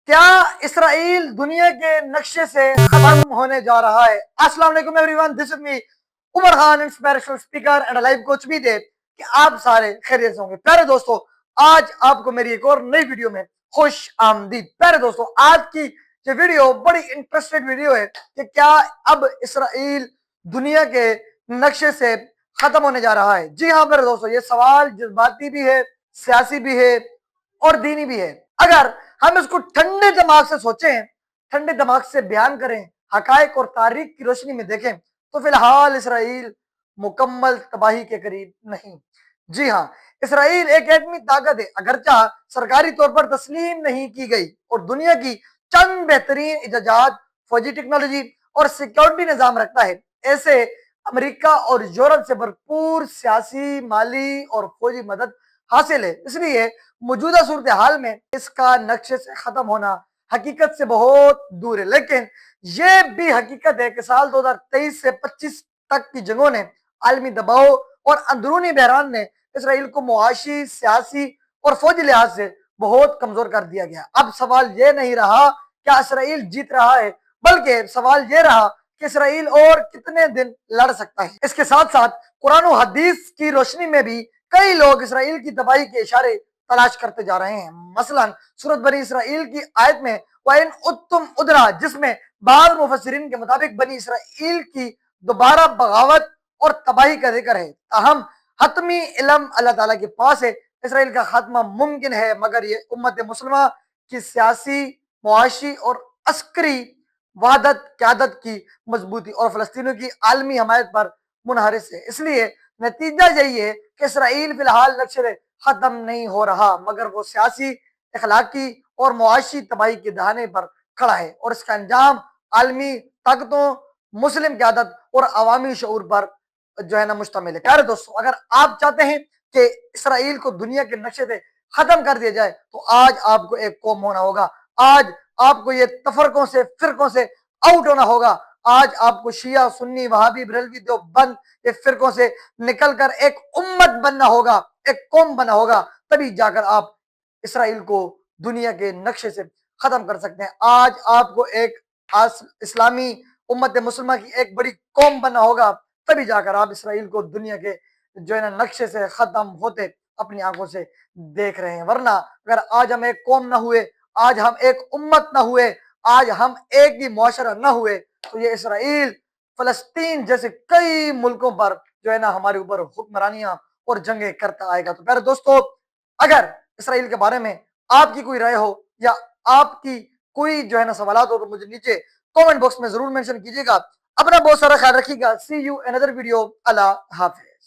کیا اسرائیل دنیا کے نقشے سے ختم ہونے جا رہا ہے؟ السلام علیکم everyone, this is me Umar Khan, inspirational speaker and life coach بھی دے کہ آپ سارے خیریت سے ہوں گے۔ پیارے دوستو، آج آپ کو میری ایک اور نئی ویڈیو میں خوش آمدید۔ پیارے دوستو، آج کی یہ ویڈیو بڑی انٹرسٹڈ ویڈیو ہے کہ کیا اب اسرائیل دنیا کے نقشے سے ختم ہونے جا رہا ہے؟ جی ہاں پیارے دوستو، یہ سوال جذباتی بھی ہے، سیاسی بھی ہے اور دینی بھی ہے۔ اگر ہم اس کو ٹھنڈے دماغ سے سوچیں، ٹھنڈے دماغ سے بیان کریں، حقائق اور تاریخ کی روشنی میں دیکھیں تو فی الحال اسرائیل مکمل تباہی کے قریب نہیں۔ جی ہاں، اسرائیل ایک ایٹمی طاقت ہے، اگرچہ سرکاری طور پر تسلیم نہیں کی گئی، اور دنیا کی چند بہترین اجازات، فوجی ٹیکنالوجی اور سیکیورٹی نظام رکھتا ہے۔ ایسے امریکہ اور یورپ سے بھرپور سیاسی، مالی اور فوجی مدد حاصل ہے۔ اس لیے موجودہ صورتحال میں اس کا نقشے سے ختم ہونا حقیقت سے بہت دور ہے، لیکن یہ بھی حقیقت ہے کہ سال 2023 سے 25 تک کی جنگوں نے، عالمی دباؤ اور اندرونی بحران نے اسرائیل کو معاشی، سیاسی اور فوجی لحاظ سے بہت کمزور کر دیا گیا۔ اب سوال یہ نہیں رہا کیا اسرائیل جیت رہا ہے، بلکہ سوال یہ رہا کہ اسرائیل اور کتنے دن لڑ سکتا ہے۔ اس کے ساتھ ساتھ قرآن و حدیث کی روشنی میں بھی کئی لوگ اسرائیل کی تباہی کے اشارے تلاش کرتے جا رہے ہیں۔ مثلا سورۃ بنی اسرائیل کی آیت میں وَإِنْ عُدْتُمْ عُدْرًا، جس میں بعض مفسرین کے مطابق بنی اسرائیل کی دوبارہ بغاوت اور تباہی کا ذکر ہے۔ تاہم حتمی علم اللہ تعالیٰ کے پاس ہے، اسرائیل کا خاتمہ ممکن ہے، مگر یہ امت مسلمہ کی سیاسی، معاشی اور عسکری وحدت، قیادت کی مضبوطی اور فلسطینیوں کی عالمی حمایت پر منحرف ہے۔ اس لیے نتیجہ یہی ہے کہ اسرائیل فی الحال نقشے سے ختم نہیں ہو رہا، مگر وہ سیاسی، اخلاقی اور معاشی تباہی کے دہانے پر کھڑا ہے، اور اس کا انجام عالمی طاقتوں، مسلم قیادت اور عوامی شعور پر مشتمل ہے۔ پیارے دوستو، اگر آپ چاہتے ہیں کہ اسرائیل کو دنیا کے نقشے سے ختم کر دیا جائے تو آج آپ کو ایک قوم ہونا ہوگا۔ آج آپ کو یہ تفرقوں سے، فرقوں سے آؤٹ ہونا ہوگا۔ آج آپ کو شیعہ، سنی، وہابی، بریلوی، دیوبند یہ فرقوں سے نکل کر ایک امت بننا ہوگا، ایک قوم بننا ہوگا، تبھی جا کر آپ اسرائیل کو دنیا کے نقشے سے ختم کر سکتے ہیں۔ آج آپ کو ایک اسلامی امت مسلمہ کی ایک بڑی قوم بننا ہوگا، تبھی جا کر آپ اسرائیل کو دنیا کے نقشے سے ختم ہوتے اپنی آنکھوں سے دیکھ رہے ہیں۔ ورنہ اگر آج ہم ایک قوم نہ ہوئے، آج ہم ایک امت نہ ہوئے، آج ہم ایک ہی معاشرہ نہ ہوئے تو یہ اسرائیل، فلسطین جیسے کئی ملکوں پر ہمارے اوپر حکمرانیاں اور جنگیں کرتا آئے گا۔ تو پیارے دوستو، اگر اسرائیل کے بارے میں آپ کی کوئی رائے ہو یا آپ کی کوئی سوالات ہو تو مجھے نیچے کامنٹ باکس میں ضرور مینشن کیجیے گا۔ اپنا بہت سارا خیال رکھیے گا۔ سی یو انذر ویڈیو۔ اللہ حافظ۔